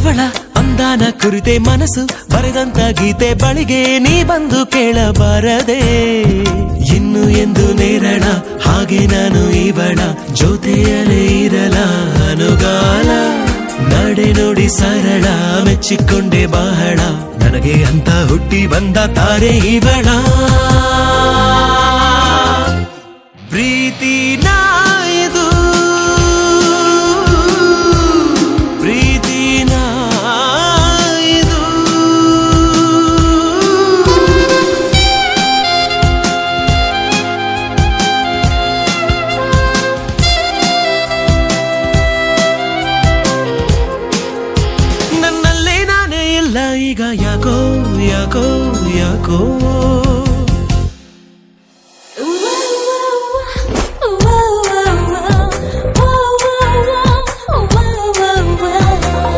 ಅವಳ ಅಂದಾನ ಕುರಿತೆ ಮನಸ್ಸು ಬರೆದಂತ ಗೀತೆ ಬಳಿಗೆ ನೀ ಬಂದು ಕೇಳಬಾರದೆ. ಇನ್ನು ಎಂದು ನೇರಳ ಹಾಗೆ ನಾನು ಇವಳ ಜೊತೆಯಲೇ ಇರಲ ಅನುಗಾಲ. ನಡೆ ನೋಡಿ ಸರಳ ಮೆಚ್ಚಿಕೊಂಡೆ ಬಹಳ, ನನಗೆ ಅಂತ ಹುಟ್ಟಿ ಬಂದ ತಾರೆ ಇವಳ. ಪ್ರೀತಿ ನಾಯ್ದು ಪ್ರೀತಿ ನಾಯ್ದು. ನನ್ನಲ್ಲೇ ನಾನೇ ಇಲ್ಲ ಈಗ ಯಾಕೋ ಯಾಕೋ ಯಾಕೋ.